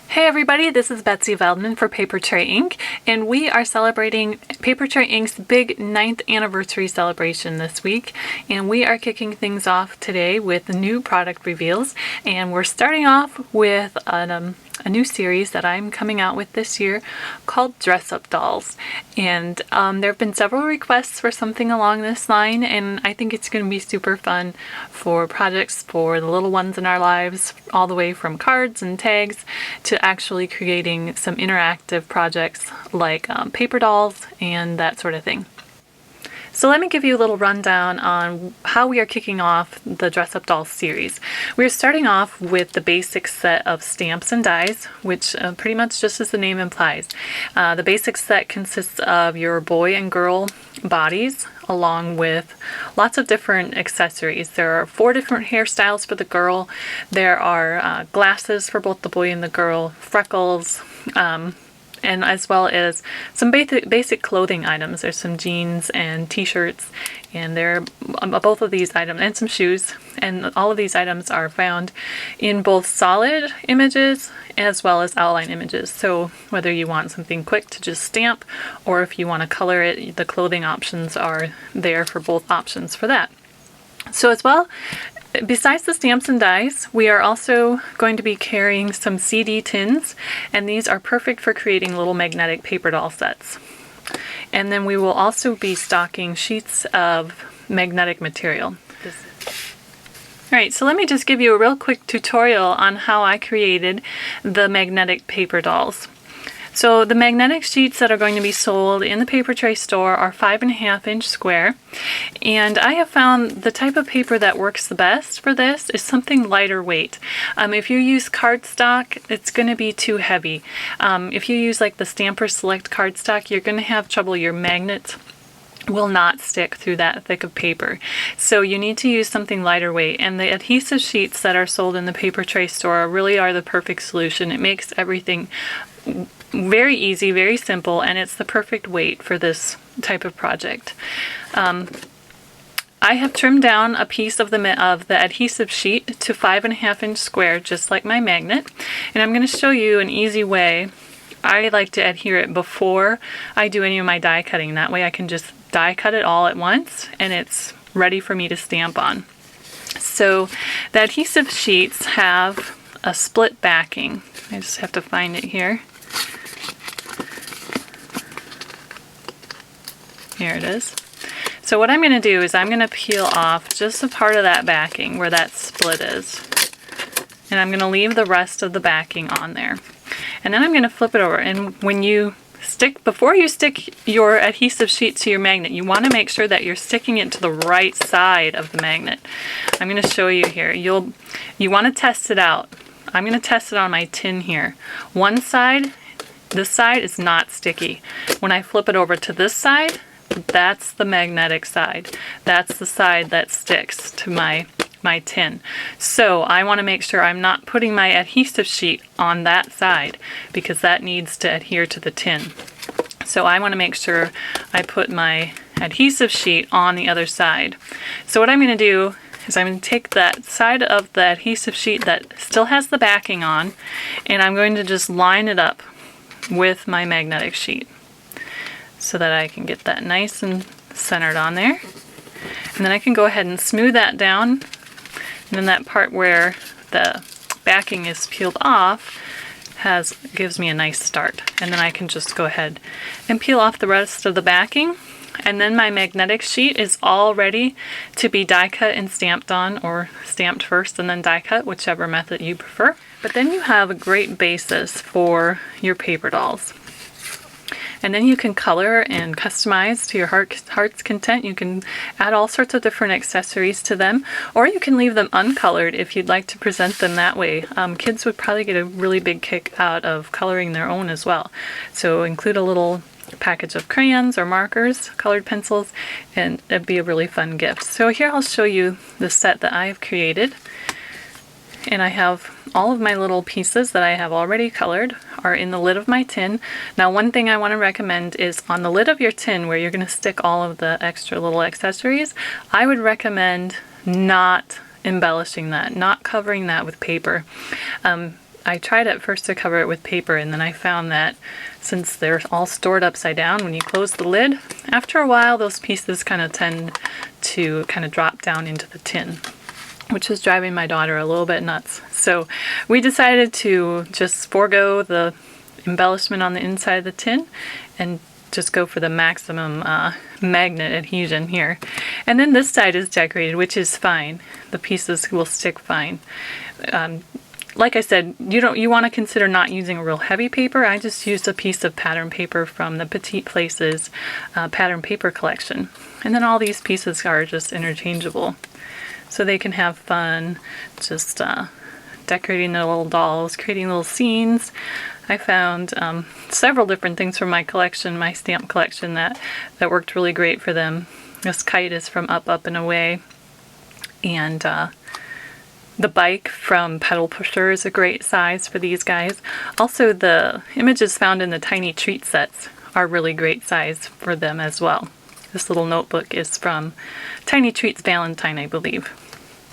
Hey everybody, this is Betsy Veldman for Papertrey Inc. and we are celebrating Papertrey Inc.'s big 9th anniversary celebration this week, and we are kicking things off today with the new product reveals, and we're starting off with a new series that I'm coming out with this year called Dress Up Dolls. And there have been several requests for something along this line, and I think it's going to be super fun for projects for the little ones in our lives, all the way from cards and tags to actually creating some interactive projects like paper dolls and that sort of thing. So let me give you a little rundown on how we are kicking off the Dress Up Dolls series. We're starting off with the basic set of stamps and dies, which pretty much just as the name implies. The basic set consists of your boy and girl bodies, along with lots of different accessories. There are 4 different hairstyles for the girl. There are glasses for both the boy and the girl, freckles, and as well as some basic clothing items. There's some jeans and t-shirts, and they're both of these items, and some shoes, and all of these items are found in both solid images as well as outline images. So whether you want something quick to just stamp, or if you want to color it, the clothing options are there for both options for that. So as well, besides the stamps and dies, we are also going to be carrying some CD tins, and these are perfect for creating little magnetic paper doll sets. And then we will also be stocking sheets of magnetic material. Alright, so let me just give you a real quick tutorial on how I created the magnetic paper dolls. So the magnetic sheets that are going to be sold in the Papertrey store are 5.5 inch square, and I have found the type of paper that works the best for this is something lighter weight. If you use cardstock, it's going to be too heavy. If you use like the Stamper Select cardstock, you're going to have trouble. Your magnets will not stick through that thick of paper. So you need to use something lighter weight, and the adhesive sheets that are sold in the Papertrey store really are the perfect solution. It makes everything very easy, very simple, and it's the perfect weight for this type of project. I have trimmed down a piece of the adhesive sheet to 5.5 inch square, just like my magnet, and I'm going to show you an easy way. I like to adhere it before I do any of my die cutting. That way I can just die cut it all at once, and it's ready for me to stamp on. So the adhesive sheets have a split backing. I just have to find it here. Here it is. So what I'm going to do is I'm going to peel off just a part of that backing where that split is. And I'm going to leave the rest of the backing on there. And then I'm going to flip it over. And when you before you stick your adhesive sheet to your magnet, you want to make sure that you're sticking it to the right side of the magnet. I'm going to show you here. You want to test it out. I'm going to test it on my tin here. One side, this side is not sticky. When I flip it over to this side, that's the magnetic side. That's the side that sticks to my tin. So I want to make sure I'm not putting my adhesive sheet on that side, because that needs to adhere to the tin. So I want to make sure I put my adhesive sheet on the other side. So what I'm going to do is I'm going to take that side of the adhesive sheet that still has the backing on, and I'm going to just line it up with my magnetic sheet so that I can get that nice and centered on there. And then I can go ahead and smooth that down, and then that part where the backing is peeled off gives me a nice start. And then I can just go ahead and peel off the rest of the backing, and then my magnetic sheet is all ready to be die cut and stamped on, or stamped first and then die cut, whichever method you prefer. But then you have a great basis for your paper dolls. And then you can color and customize to your heart's content. You can add all sorts of different accessories to them, or you can leave them uncolored if you'd like to present them that way. Kids would probably get a really big kick out of coloring their own as well. So include a little package of crayons or markers, colored pencils, and it'd be a really fun gift. So here I'll show you the set that I've created. and I have all of my little pieces that I have already colored are in the lid of my tin. Now, one thing I want to recommend is on the lid of your tin where you're going to stick all of the extra little accessories, I would recommend not embellishing that, not covering that with paper. I tried at first to cover it with paper, and then I found that since they're all stored upside down, when you close the lid, after a while those pieces kind of tend to kind of drop down into the tin, which is driving my daughter a little bit nuts. So we decided to just forego the embellishment on the inside of the tin and just go for the maximum magnet adhesion here. And then this side is decorated, which is fine. The pieces will stick fine. Like I said, you want to consider not using a real heavy paper. I just used a piece of pattern paper from the Petite Places pattern paper collection. And then all these pieces are just interchangeable. So they can have fun just decorating their little dolls, creating little scenes. I found several different things from my collection, my stamp collection, that worked really great for them. This kite is from Up, Up and Away. And the bike from Pedal Pusher is a great size for these guys. Also, the images found in the tiny treat sets are really great size for them as well. This little notebook is from Tiny Treats Valentine, I believe.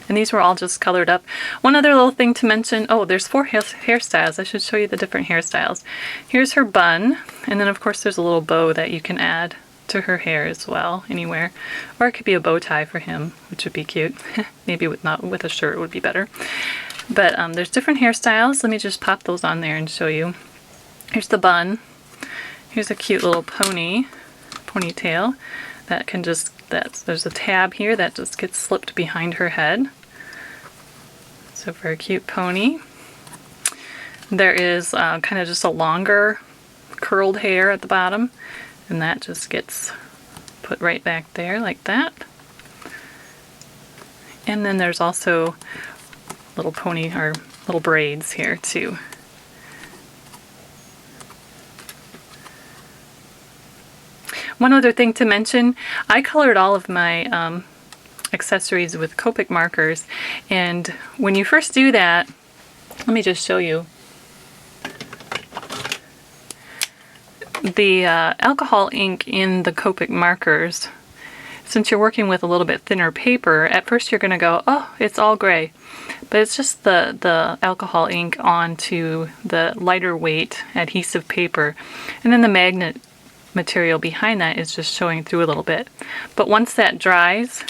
And these were all just colored up. One other little thing to mention, oh, there's 4 hairstyles. I should show you the different hairstyles. Here's her bun, and then of course there's a little bow that you can add to her hair as well, anywhere. Or it could be a bow tie for him, which would be cute. Maybe not with a shirt would be better. But there's different hairstyles. Let me just pop those on there and show you. Here's the bun. Here's a cute little ponytail that can just, there's a tab here that just gets slipped behind her head. So for a cute pony. There is kind of just a longer curled hair at the bottom, and that just gets put right back there like that. And then there's also little pony or little braids here too. One other thing to mention, I colored all of my accessories with Copic markers, and when you first do that, let me just show you. The alcohol ink in the Copic markers, since you're working with a little bit thinner paper, at first you're going to go, oh, it's all gray. But it's just the alcohol ink onto the lighter weight adhesive paper. And then the magnet material behind that is just showing through a little bit. But once that dries,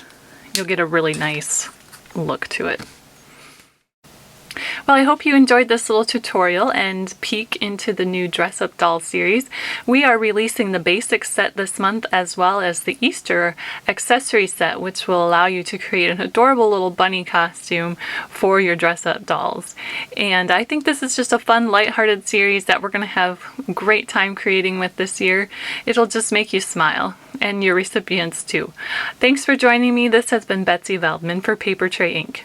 you'll get a really nice look to it. Well, I hope you enjoyed this little tutorial and peek into the new Dress Up Doll series. We are releasing the basics set this month, as well as the Easter accessory set, which will allow you to create an adorable little bunny costume for your Dress Up dolls. And I think this is just a fun, lighthearted series that we're going to have a great time creating with this year. It'll just make you smile, and your recipients too. Thanks for joining me. This has been Betsy Veldman for Papertrey Inc.